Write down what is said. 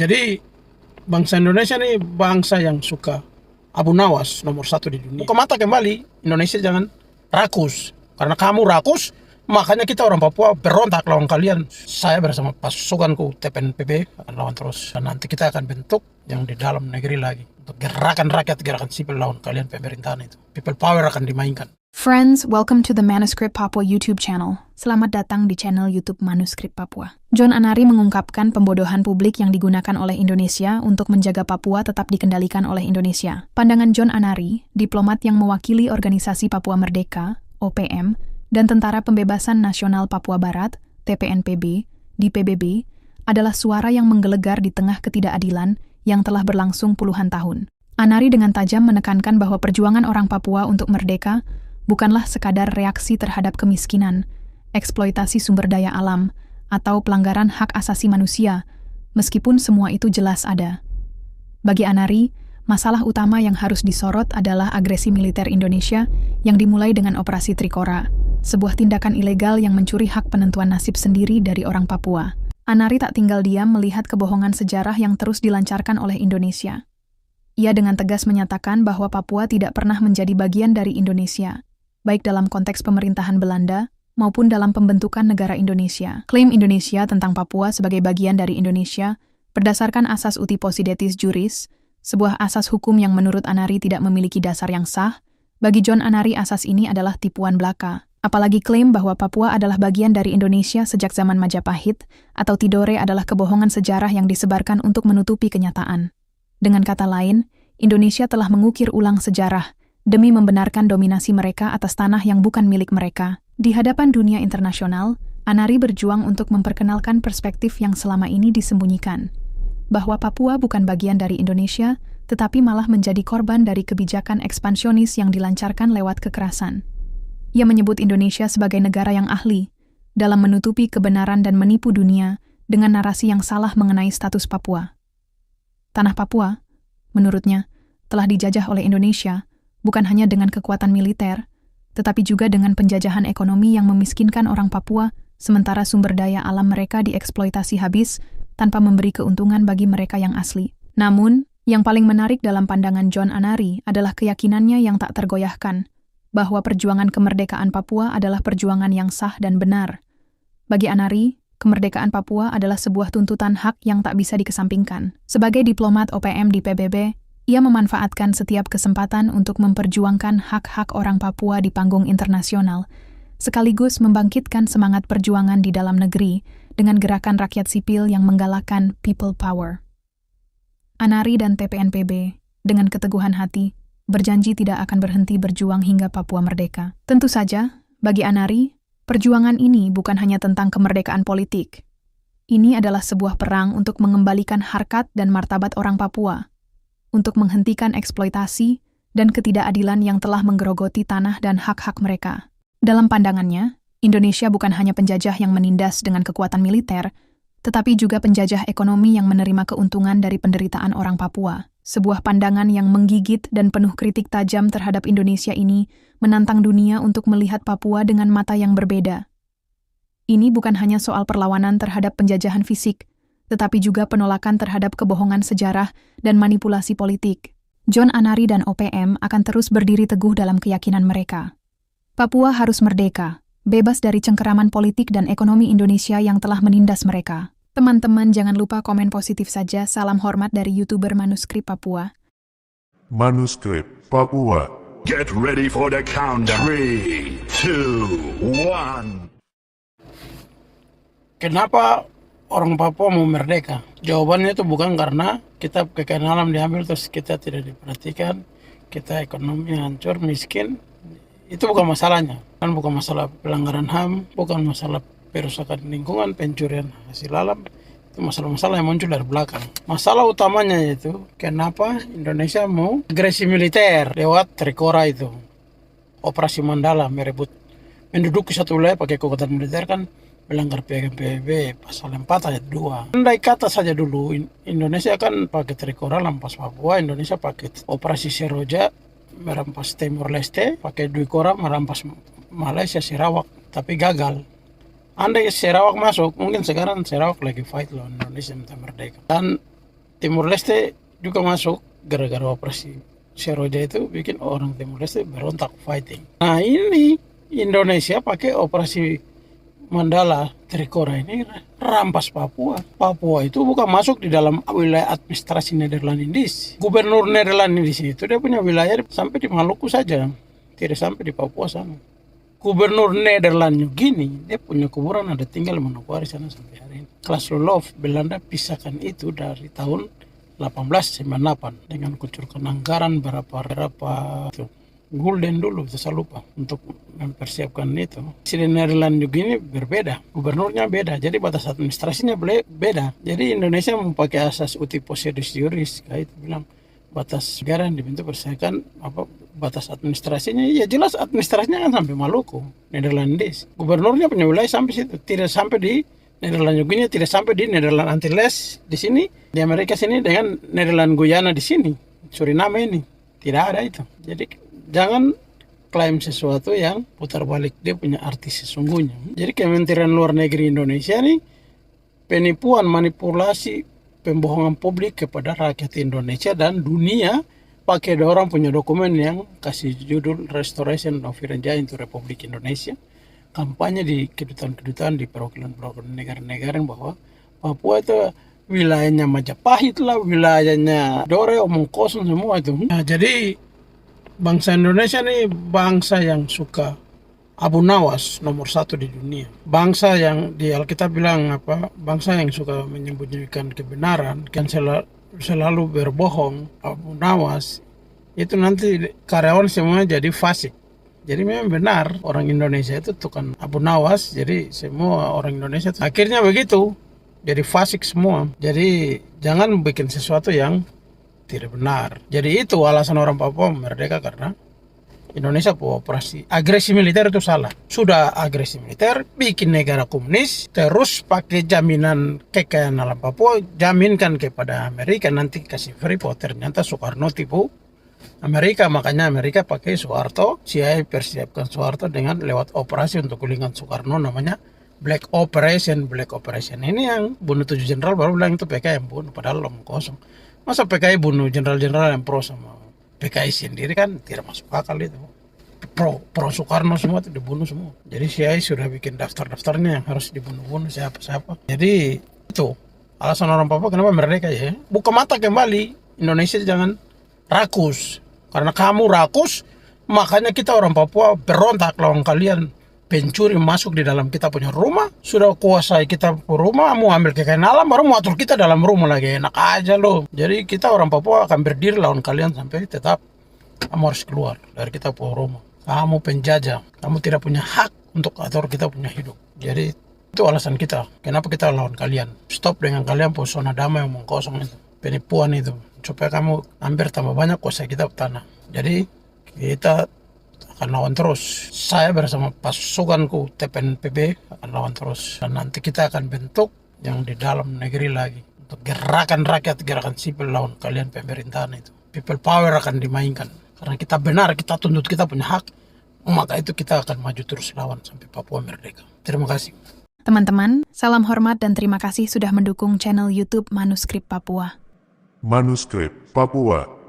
Jadi bangsa Indonesia nih bangsa yang suka Abu Nawas nomor 1 di dunia. Buka mata kembali, Indonesia jangan rakus. Karena kamu rakus, makanya kita orang Papua berontak lawan kalian. Saya bersama pasukanku TPNPB akan lawan terus. Dan nanti kita akan bentuk yang di dalam negeri lagi. Untuk gerakan rakyat, gerakan sipil lawan kalian pemerintahan itu. People power akan dimainkan. Friends, welcome to the Manuscript Papua YouTube channel. Selamat datang di channel YouTube Manuscript Papua. John Anari mengungkapkan pembodohan publik yang digunakan oleh Indonesia untuk menjaga Papua tetap dikendalikan oleh Indonesia. Pandangan John Anari, diplomat yang mewakili Organisasi Papua Merdeka, OPM, dan Tentara Pembebasan Nasional Papua Barat, TPNPB, di PBB, adalah suara yang menggelegar di tengah ketidakadilan yang telah berlangsung puluhan tahun. Anari dengan tajam menekankan bahwa perjuangan orang Papua untuk merdeka bukanlah sekadar reaksi terhadap kemiskinan, eksploitasi sumber daya alam, atau pelanggaran hak asasi manusia, meskipun semua itu jelas ada. Bagi Anari, masalah utama yang harus disorot adalah agresi militer Indonesia yang dimulai dengan Operasi Trikora, sebuah tindakan ilegal yang mencuri hak penentuan nasib sendiri dari orang Papua. Anari tak tinggal diam melihat kebohongan sejarah yang terus dilancarkan oleh Indonesia. Ia dengan tegas menyatakan bahwa Papua tidak pernah menjadi bagian dari Indonesia, baik dalam konteks pemerintahan Belanda maupun dalam pembentukan negara Indonesia. Klaim Indonesia tentang Papua sebagai bagian dari Indonesia berdasarkan asas uti possidetis juris, sebuah asas hukum yang menurut Anari tidak memiliki dasar yang sah. Bagi John Anari, asas ini adalah tipuan belaka. Apalagi klaim bahwa Papua adalah bagian dari Indonesia sejak zaman Majapahit atau Tidore adalah kebohongan sejarah yang disebarkan untuk menutupi kenyataan. Dengan kata lain, Indonesia telah mengukir ulang sejarah demi membenarkan dominasi mereka atas tanah yang bukan milik mereka. Di hadapan dunia internasional, Anari berjuang untuk memperkenalkan perspektif yang selama ini disembunyikan, bahwa Papua bukan bagian dari Indonesia, tetapi malah menjadi korban dari kebijakan ekspansionis yang dilancarkan lewat kekerasan. Ia menyebut Indonesia sebagai negara yang ahli dalam menutupi kebenaran dan menipu dunia dengan narasi yang salah mengenai status Papua. Tanah Papua, menurutnya, telah dijajah oleh Indonesia bukan hanya dengan kekuatan militer, tetapi juga dengan penjajahan ekonomi yang memiskinkan orang Papua, sementara sumber daya alam mereka dieksploitasi habis tanpa memberi keuntungan bagi mereka yang asli. Namun, yang paling menarik dalam pandangan John Anari adalah keyakinannya yang tak tergoyahkan, bahwa perjuangan kemerdekaan Papua adalah perjuangan yang sah dan benar. Bagi Anari, kemerdekaan Papua adalah sebuah tuntutan hak yang tak bisa dikesampingkan. Sebagai diplomat OPM di PBB, ia memanfaatkan setiap kesempatan untuk memperjuangkan hak-hak orang Papua di panggung internasional, sekaligus membangkitkan semangat perjuangan di dalam negeri dengan gerakan rakyat sipil yang menggalakkan people power. Anari dan TPNPB, dengan keteguhan hati, berjanji tidak akan berhenti berjuang hingga Papua merdeka. Tentu saja, bagi Anari, perjuangan ini bukan hanya tentang kemerdekaan politik. Ini adalah sebuah perang untuk mengembalikan harkat dan martabat orang Papua, untuk menghentikan eksploitasi dan ketidakadilan yang telah menggerogoti tanah dan hak-hak mereka. Dalam pandangannya, Indonesia bukan hanya penjajah yang menindas dengan kekuatan militer, tetapi juga penjajah ekonomi yang menerima keuntungan dari penderitaan orang Papua. Sebuah pandangan yang menggigit dan penuh kritik tajam terhadap Indonesia ini menantang dunia untuk melihat Papua dengan mata yang berbeda. Ini bukan hanya soal perlawanan terhadap penjajahan fisik, tetapi juga penolakan terhadap kebohongan sejarah dan manipulasi politik. John Anari dan OPM akan terus berdiri teguh dalam keyakinan mereka. Papua harus merdeka, bebas dari cengkeraman politik dan ekonomi Indonesia yang telah menindas mereka. Teman-teman jangan lupa komen positif saja. Salam hormat dari YouTuber Manuskrip Papua. Manuskrip Papua. Get ready for the countdown. 3, 2, 1. Kenapa orang Papua mau merdeka? Jawabannya itu bukan karena kita kekayaan alam diambil terus kita tidak diperhatikan, kita ekonomi hancur, miskin. Itu bukan masalahnya. Kan bukan masalah pelanggaran HAM, bukan masalah perusakan lingkungan, pencurian hasil alam. Itu masalah-masalah yang muncul dari belakang. Masalah utamanya itu kenapa Indonesia mau agresi militer lewat Trikora itu. Operasi Mandala merebut menduduki satu wilayah pakai kekuatan militer kan melanggar piagam PBB pasal 4 ayat 2. Andai kata saja dulu Indonesia kan pakai Trikora lampas Papua, Indonesia pakai Operasi Seroja merampas Timor Leste, pakai Duikora merampas Malaysia Sarawak, tapi gagal. Andai Sarawak masuk, mungkin sekarang Sarawak lagi fight lawan Indonesia minta merdeka. Dan Timur Leste juga masuk gara-gara operasi Seroja itu bikin orang Timur Leste berontak fighting. Nah ini Indonesia pakai operasi Mandala Trikora ini rampas Papua. Papua itu bukan masuk di dalam wilayah administrasi Nederlandis. Gubernur Nederlandis itu dia punya wilayah sampai di Maluku saja, tidak sampai di Papua sana. Gubernur Nederland Gini dia punya kuburan ada tinggal di Manokwari sana sampai hari ini. Klaus Lolof Belanda pisahkan itu dari tahun 1898 dengan kucurkan anggaran berapa itu gulden dulu, saya lupa, untuk mempersiapkan itu. Di Nederland juga ini berbeda, gubernurnya beda, jadi batas administrasinya beda. Jadi Indonesia memakai asas uti possidetis juris, kayak itu bilang batas negara yang dibentuk berdasarkan batas administrasinya. Ya jelas administrasinya kan sampai Maluku, Nederlandis. Gubernurnya punya wilayah sampai situ, tidak sampai di Nederland Guyana, tidak sampai di Nederland Antilles di sini, di Amerika sini dengan Nederland Guyana di sini, Suriname ini tidak ada itu. Jadi jangan klaim sesuatu yang putar balik dia punya arti sesungguhnya. Jadi Kementerian Luar Negeri Indonesia ini penipuan, manipulasi, pembohongan publik kepada rakyat Indonesia dan dunia pakai orang punya dokumen yang kasih judul Restoration of Irian Jaya into Republik Indonesia. Kampanye di kedutaan-kedutaan di perwakilan-perwakilan negara-negara bahwa Papua itu wilayahnya Majapahit lah, wilayahnya Dore, omong kosong semua itu. Nah, jadi bangsa Indonesia ini bangsa yang suka Abu Nawas nomor 1 di dunia. Bangsa yang di Alkitab bilang bangsa yang suka menyembunyikan kebenaran, kan selalu berbohong. Abu Nawas itu nanti karyawan semua jadi fasik. Jadi memang benar orang Indonesia itu tukang Abu Nawas, jadi semua orang Indonesia itu akhirnya begitu, jadi fasik semua. Jadi jangan bikin sesuatu yang tidak benar. Jadi itu alasan orang Papua merdeka karena Indonesia operasi agresi militer itu salah. Sudah agresi militer, bikin negara komunis, terus pakai jaminan kekayaan alam Papua, jaminkan kepada Amerika nanti kasih Freeport. Ternyata Soekarno tipu Amerika, makanya Amerika pakai Soeharto, CIA persiapkan Soeharto dengan lewat operasi untuk gulingan Soekarno namanya Black Operation. Black Operation ini yang bunuh 7 jenderal, baru bilang itu PKI yang bunuh, padahal omong kosong. Masa PKI bunuh jenderal-jenderal yang pro sama PKI sendiri, kan tidak masuk akal itu. Pro Soekarno semua itu dibunuh semua. Jadi CIA sudah bikin daftar-daftarnya yang harus dibunuh-bunuh siapa-siapa. Jadi itu alasan orang Papua kenapa merdeka ya. Buka mata kembali, Indonesia jangan rakus. Karena kamu rakus, makanya kita orang Papua berontak lawan kalian. Pencuri masuk di dalam kita punya rumah, sudah kuasai kita rumah, mau ambil kekayaan alam, baru mau atur kita dalam rumah lagi. Enak aja loh. Jadi kita orang Papua akan berdiri lawan kalian sampai tetap kamu harus keluar dari kita punya rumah. Kamu penjajah, kamu tidak punya hak untuk atur kita punya hidup. Jadi itu alasan kita, kenapa kita lawan kalian. Stop dengan kalian pesona damai omong kosong itu, penipuan itu, supaya kamu ambil tambah banyak kuasa kita tanah. Jadi kita akan lawan terus. Saya bersama pasukanku TPNPB akan lawan terus. Dan nanti kita akan bentuk yang di dalam negeri lagi untuk gerakan rakyat, gerakan sipil lawan kalian pemerintahan itu. People power akan dimainkan. Karena kita benar, kita tuntut kita punya hak, maka itu kita akan maju terus lawan sampai Papua merdeka. Terima kasih. Teman-teman, salam hormat dan terima kasih sudah mendukung channel YouTube Manuskrip Papua. Manuskrip Papua.